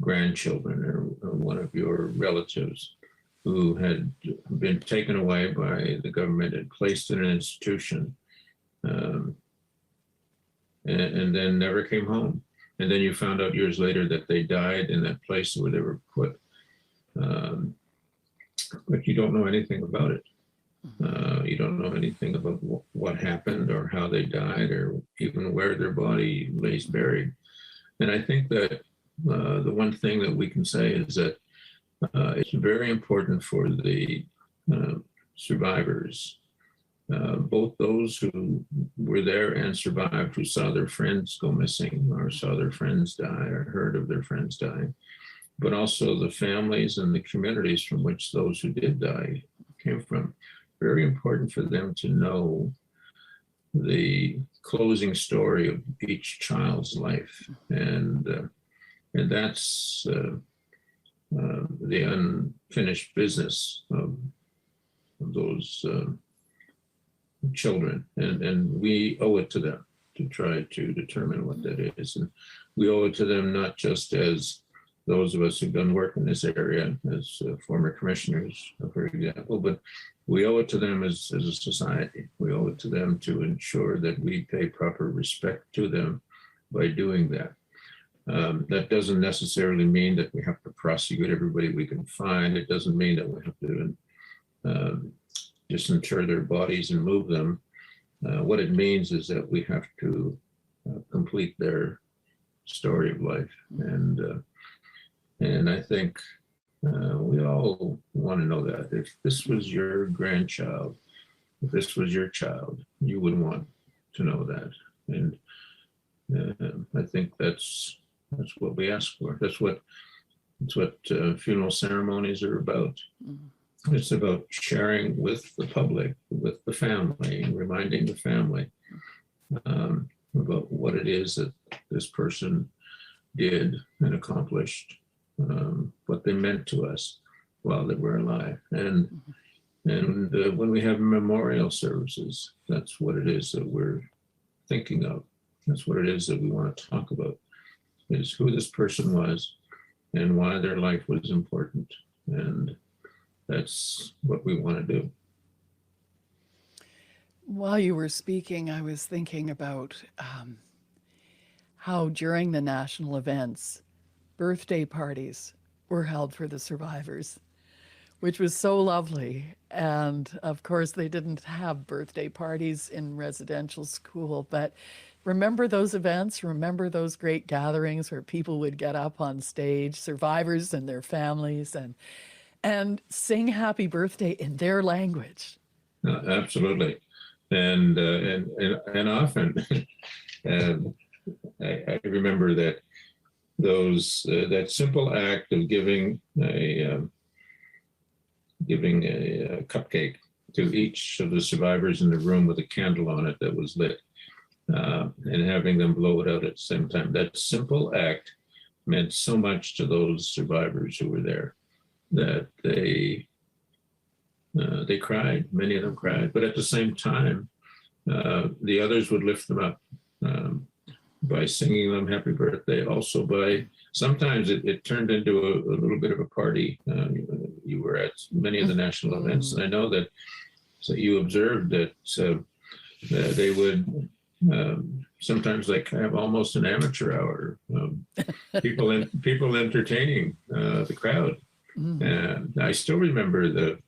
Speaker 21: grandchildren or one of your relatives who had been taken away by the government and placed in an institution, and then never came home. And then you found out years later that they died in that place where they were put. But you don't know anything about it. You don't know anything about what happened or how they died or even where their body lays buried. And I think that the one thing that we can say is that it's very important for the survivors, both those who were there and survived, who saw their friends go missing or saw their friends die or heard of their friends dying, but also the families and the communities from which those who did die came from. Very important for them to know the closing story of each child's life. And that's the unfinished business of those children. And we owe it to them to try to determine what that is. And we owe it to them not just as those of us who've done work in this area as former commissioners, for example, but we owe it to them as a society. We owe it to them to ensure that we pay proper respect to them by doing that. That doesn't necessarily mean that we have to prosecute everybody we can find. It doesn't mean that we have to disinter their bodies and move them. What it means is that we have to complete their story of life. And I think we all want to know that if this was your grandchild, if this was your child, you would want to know that. And I think that's what we ask for. That's what funeral ceremonies are about. Mm-hmm. It's about sharing with the public, with the family, and reminding the family about what it is that this person did and accomplished, what they meant to us while they were alive. And when we have memorial services, that's what it is that we're thinking of. That's what it is that we want to talk about, is who this person was and why their life was important. And that's what we want to do.
Speaker 2: While you were speaking, I was thinking about how during the national events, birthday parties were held for the survivors, which was so lovely. And of course, they didn't have birthday parties in residential school, but remember those events? Remember those great gatherings where people would get up on stage, survivors and their families, and sing happy birthday in their language?
Speaker 21: Absolutely. And often, I remember that that simple act of giving a cupcake to each of the survivors in the room with a candle on it that was lit, and having them blow it out at the same time. That simple act meant so much to those survivors who were there that they cried. Many of them cried, but at the same time, the others would lift them up by singing them happy birthday. Also by, sometimes it turned into a little bit of a party. You were at many of the national events, and I know that you observed that they would sometimes like have almost an amateur hour, people entertaining the crowd. And I still remember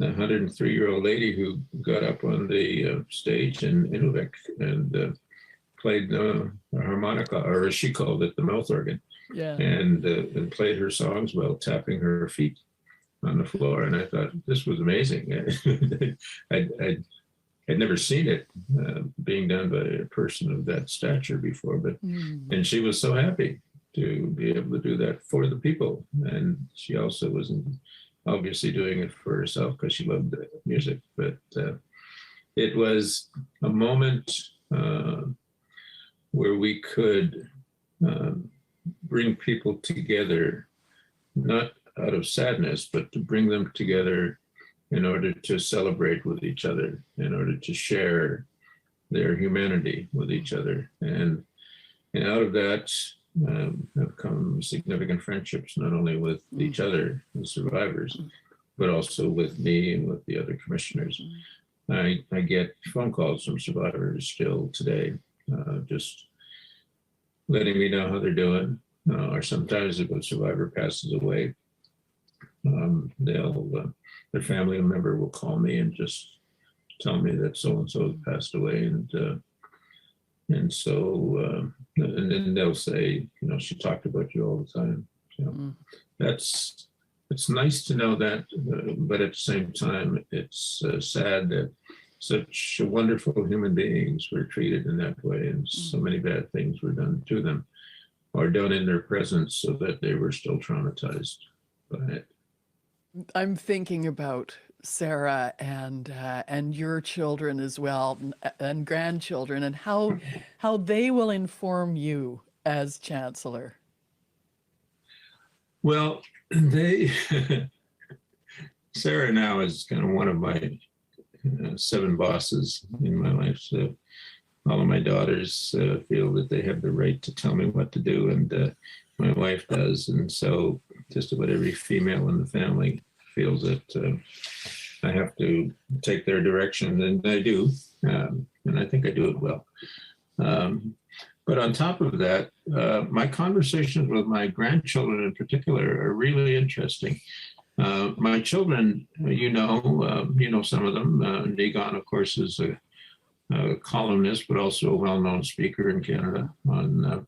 Speaker 21: the 103-year-old lady who got up on the stage in Inuvik and played the harmonica, or as she called it, the mouth organ, and played her songs while tapping her feet on the floor. And I thought this was amazing. I'd never seen it being done by a person of that stature before, but and she was so happy to be able to do that for the people. And she also wasn't obviously doing it for herself because she loved the music, but it was a moment where we could bring people together, not out of sadness, but to bring them together in order to celebrate with each other, in order to share their humanity with each other. And out of that have come significant friendships, not only with each other, the survivors, but also with me and with the other commissioners. I get phone calls from survivors still today, just letting me know how they're doing. Or sometimes if a survivor passes away, their family member will call me and just tell me that so-and-so passed away. And so then they'll say, she talked about you all the time. It's nice to know that, but at the same time, it's sad that such wonderful human beings were treated in that way, and so many bad things were done to them or done in their presence so that they were still traumatized by it.
Speaker 2: I'm thinking about Sarah and your children as well, and grandchildren, and how they will inform you as Chancellor.
Speaker 21: Well, Sarah now is kind of one of my 7 bosses in my life. So all of my daughters feel that they have the right to tell me what to do, and my wife does. And so just about every female in the family feels that I have to take their direction, and I do. And I think I do it well. But on top of that, my conversations with my grandchildren in particular are really interesting. My children, you know some of them. Dagon, of course, is a columnist, but also a well-known speaker in Canada on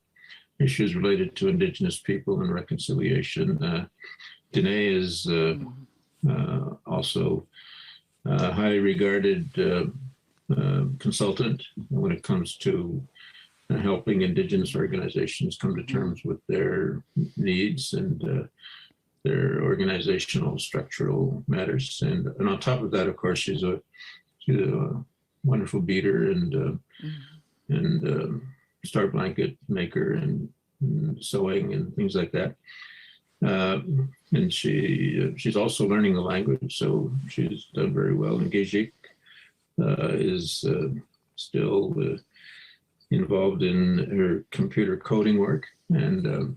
Speaker 21: issues related to Indigenous people and reconciliation. Danae is also a highly regarded consultant when it comes to helping Indigenous organizations come to terms with their needs and their organizational structural matters. And on top of that, of course, she's a wonderful beater and star blanket maker and sewing and things like that. And she's also learning the language, so she's done very well. And Gejik is still involved in her computer coding work, and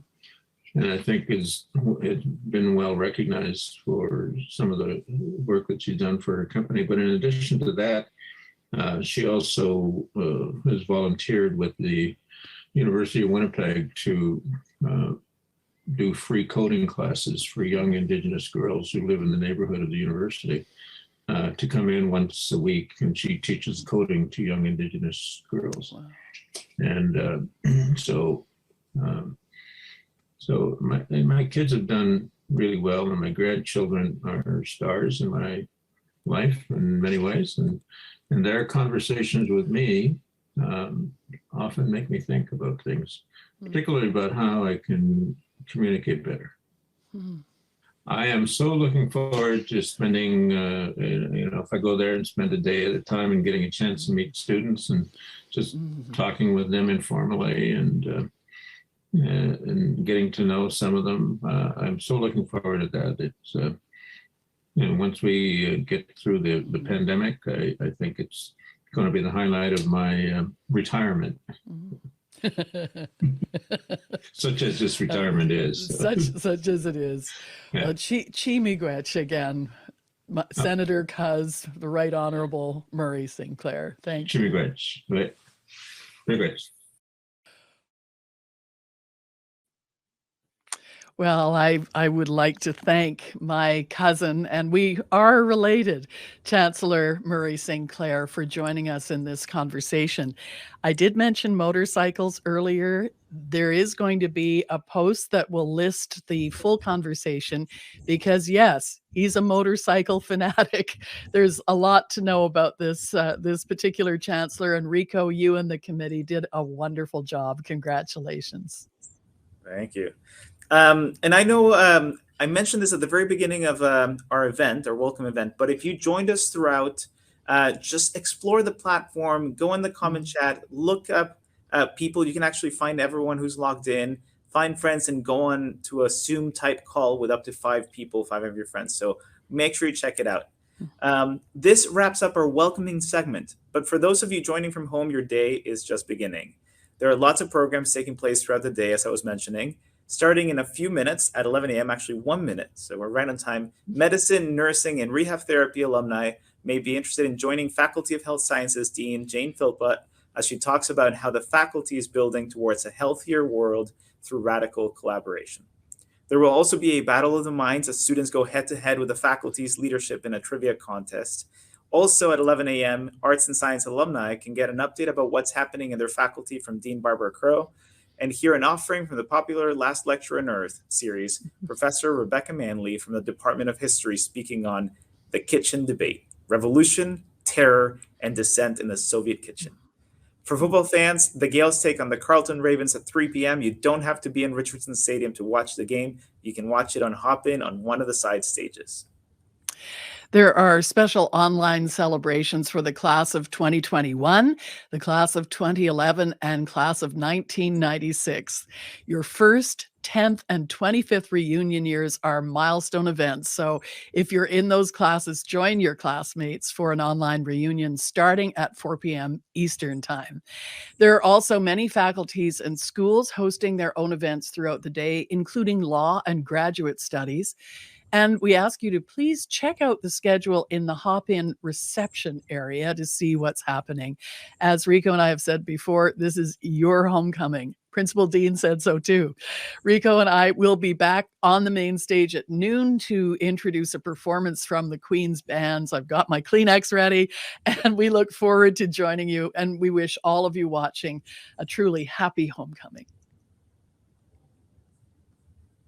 Speaker 21: I think it's been well recognized for some of the work that she's done for her company. But in addition to that, she also has volunteered with the University of Winnipeg to do free coding classes for young Indigenous girls who live in the neighborhood of the university, to come in once a week, and she teaches coding to young Indigenous girls. Wow. And so my kids have done really well, and my grandchildren are stars in my life in many ways, and their conversations with me often make me think about things, particularly about how I can communicate better. I am so looking forward to spending, if I go there and spend a day at a time and getting a chance to meet students and just talking with them informally and getting to know some of them. I'm so looking forward to that. It's, once we get through the pandemic, I think it's going to be the highlight of my retirement. Such as this retirement is.
Speaker 2: Such as it is. Yeah. Chimigwech again, Senator Cuz, the Right Honorable Murray Sinclair. Thank you.
Speaker 21: Chimigwech. Right. Chimigwech.
Speaker 2: Well, I would like to thank my cousin, and we are related, Chancellor Murray Sinclair, for joining us in this conversation. I did mention motorcycles earlier. There is going to be a post that will list the full conversation because, yes, he's a motorcycle fanatic. There's a lot to know about this particular chancellor, and Rico, you and the committee did a wonderful job. Congratulations.
Speaker 3: Thank you. And I know I mentioned this at the very beginning of our event, our welcome event, but if you joined us throughout, just explore the platform, go in the comment chat, look up people. You can actually find everyone who's logged in, find friends, and go on to a Zoom type call with up to 5 people, 5 of your friends. So make sure you check it out. This wraps up our welcoming segment, but for those of you joining from home, your day is just beginning. There are lots of programs taking place throughout the day, as I was mentioning. Starting in a few minutes at 11 a.m., actually 1 minute, so we're right on time, medicine, nursing, and rehab therapy alumni may be interested in joining Faculty of Health Sciences Dean Jane Philpott as she talks about how the faculty is building towards a healthier world through radical collaboration. There will also be a battle of the minds as students go head-to-head with the faculty's leadership in a trivia contest. Also at 11 a.m., Arts and Science alumni can get an update about what's happening in their faculty from Dean Barbara Crow, and hear an offering from the popular Last Lecture on Earth series, Professor Rebecca Manley from the Department of History speaking on the kitchen debate, revolution, terror, and dissent in the Soviet kitchen. For football fans, the Gales take on the Carleton Ravens at 3 p.m. You don't have to be in Richardson Stadium to watch the game. You can watch it on Hopin on one of the side stages.
Speaker 2: There are special online celebrations for the class of 2021, the class of 2011, and class of 1996. Your first, 10th, and 25th reunion years are milestone events. So if you're in those classes, join your classmates for an online reunion starting at 4 p.m. Eastern Time. There are also many faculties and schools hosting their own events throughout the day, including law and graduate studies. And we ask you to please check out the schedule in the Hop-In reception area to see what's happening. As Rico and I have said before, this is your homecoming. Principal Dean said so too. Rico and I will be back on the main stage at noon to introduce a performance from the Queen's bands. I've got my Kleenex ready, and we look forward to joining you. And we wish all of you watching a truly happy homecoming.